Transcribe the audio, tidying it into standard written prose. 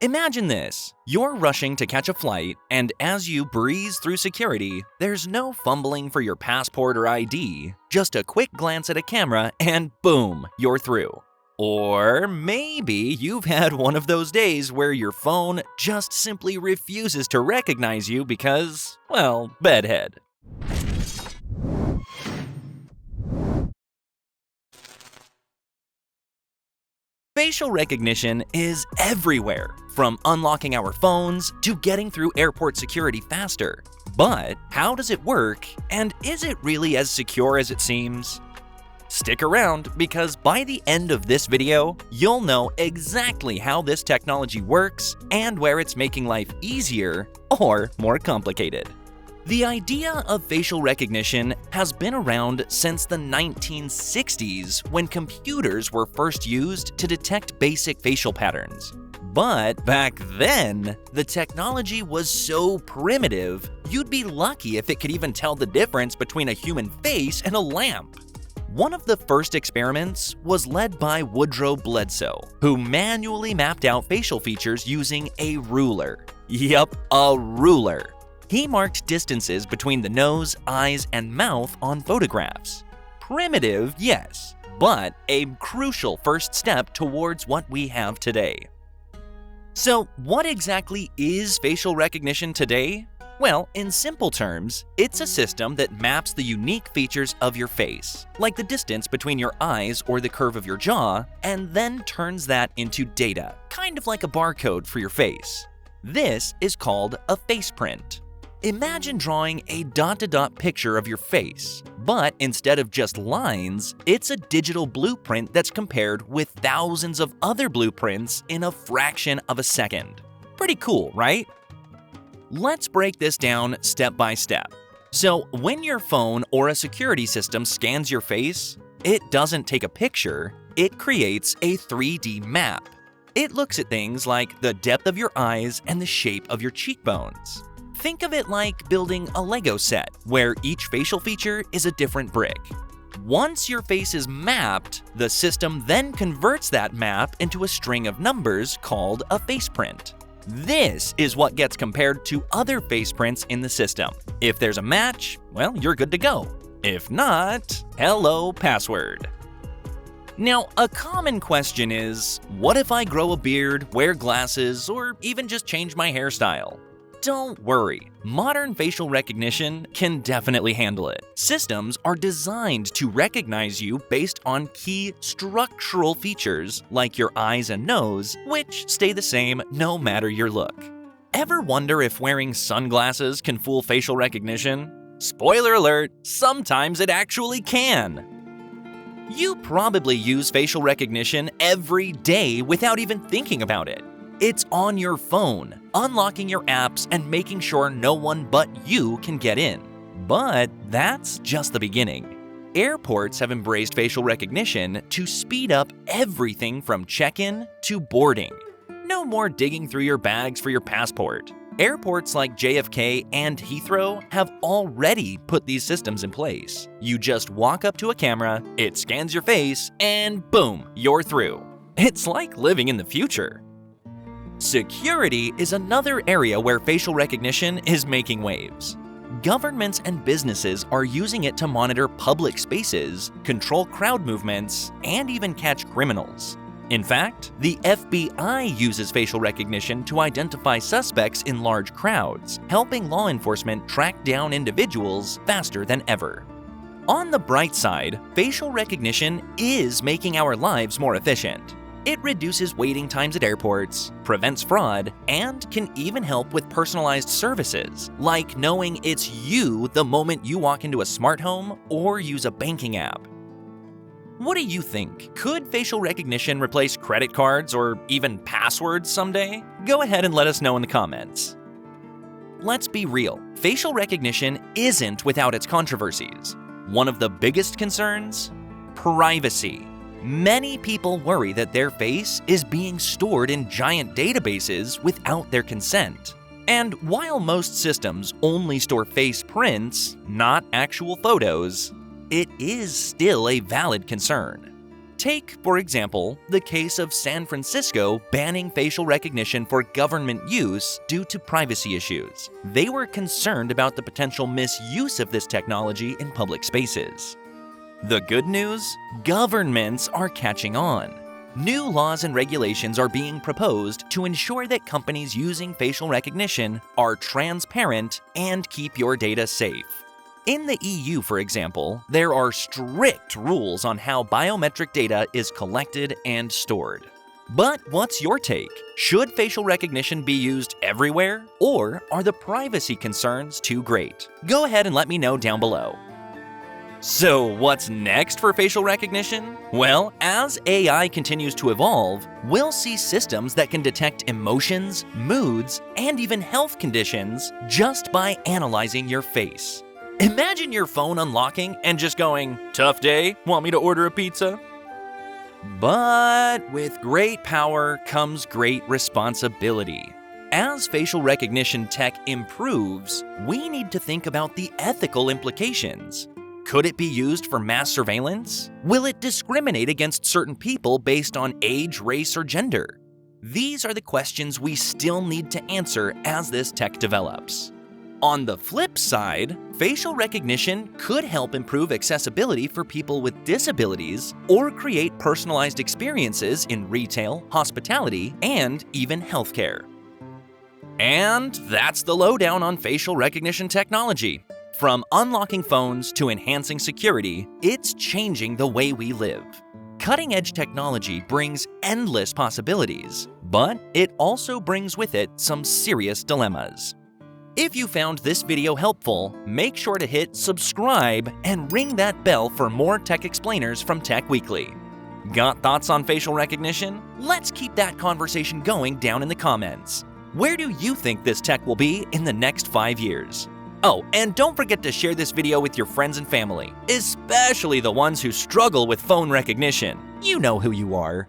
Imagine this. You're rushing to catch a flight, and as you breeze through security, there's no fumbling for your passport or ID, just a quick glance at a camera and boom, you're through. Or maybe you've had one of those days where your phone just simply refuses to recognize you because, well, bedhead. Facial recognition is everywhere, from unlocking our phones to getting through airport security faster. But how does it work, and is it really as secure as it seems? Stick around, because by the end of this video, you'll know exactly how this technology works and where it's making life easier or more complicated. The idea of facial recognition has been around since the 1960s, when computers were first used to detect basic facial patterns. But back then, the technology was so primitive, you'd be lucky if it could even tell the difference between a human face and a lamp. One of the first experiments was led by Woodrow Bledsoe, who manually mapped out facial features using a ruler. Yup, a ruler. He marked distances between the nose, eyes, and mouth on photographs. Primitive, yes, but a crucial first step towards what we have today. So, what exactly is facial recognition today? Well, in simple terms, it's a system that maps the unique features of your face, like the distance between your eyes or the curve of your jaw, and then turns that into data, kind of like a barcode for your face. This is called a face print. Imagine drawing a dot-to-dot picture of your face, but instead of just lines, it's a digital blueprint that's compared with thousands of other blueprints in a fraction of a second. Pretty cool, right? Let's break this down step by step. So, when your phone or a security system scans your face, it doesn't take a picture, it creates a 3D map. It looks at things like the depth of your eyes and the shape of your cheekbones. Think of it like building a Lego set, where each facial feature is a different brick. Once your face is mapped, the system then converts that map into a string of numbers called a face print. This is what gets compared to other face prints in the system. If there's a match, well, you're good to go. If not, hello, password. Now, a common question is, what if I grow a beard, wear glasses, or even just change my hairstyle? Don't worry, modern facial recognition can definitely handle it. Systems are designed to recognize you based on key structural features like your eyes and nose, which stay the same no matter your look. Ever wonder if wearing sunglasses can fool facial recognition? Spoiler alert, sometimes it actually can. You probably use facial recognition every day without even thinking about it. It's on your phone, unlocking your apps and making sure no one but you can get in. But that's just the beginning. Airports have embraced facial recognition to speed up everything from check-in to boarding. No more digging through your bags for your passport. Airports like JFK and Heathrow have already put these systems in place. You just walk up to a camera, it scans your face, and boom, you're through. It's like living in the future. Security is another area where facial recognition is making waves. Governments and businesses are using it to monitor public spaces, control crowd movements, and even catch criminals. In fact, the FBI uses facial recognition to identify suspects in large crowds, helping law enforcement track down individuals faster than ever. On the bright side, facial recognition is making our lives more efficient. It reduces waiting times at airports, prevents fraud, and can even help with personalized services, like knowing it's you the moment you walk into a smart home or use a banking app. What do you think? Could facial recognition replace credit cards or even passwords someday? Go ahead and let us know in the comments. Let's be real, facial recognition isn't without its controversies. One of the biggest concerns? Privacy. Many people worry that their face is being stored in giant databases without their consent. And while most systems only store face prints, not actual photos, it is still a valid concern. Take, for example, the case of San Francisco banning facial recognition for government use due to privacy issues. They were concerned about the potential misuse of this technology in public spaces. The good news? Governments are catching on. New laws and regulations are being proposed to ensure that companies using facial recognition are transparent and keep your data safe. In the EU, for example, there are strict rules on how biometric data is collected and stored. But what's your take? Should facial recognition be used everywhere, or are the privacy concerns too great? Go ahead and let me know down below. So what's next for facial recognition? Well, as AI continues to evolve, we'll see systems that can detect emotions, moods, and even health conditions just by analyzing your face. Imagine your phone unlocking and just going, "Tough day, want me to order a pizza?" But with great power comes great responsibility. As facial recognition tech improves, we need to think about the ethical implications. Could it be used for mass surveillance? Will it discriminate against certain people based on age, race, or gender? These are the questions we still need to answer as this tech develops. On the flip side, facial recognition could help improve accessibility for people with disabilities or create personalized experiences in retail, hospitality, and even healthcare. And that's the lowdown on facial recognition technology. From unlocking phones to enhancing security, it's changing the way we live. Cutting-edge technology brings endless possibilities, but it also brings with it some serious dilemmas. If you found this video helpful, make sure to hit subscribe and ring that bell for more tech explainers from Tech Weekly. Got thoughts on facial recognition? Let's keep that conversation going down in the comments. Where do you think this tech will be in the next 5 years? Oh, and don't forget to share this video with your friends and family, especially the ones who struggle with phone recognition. You know who you are.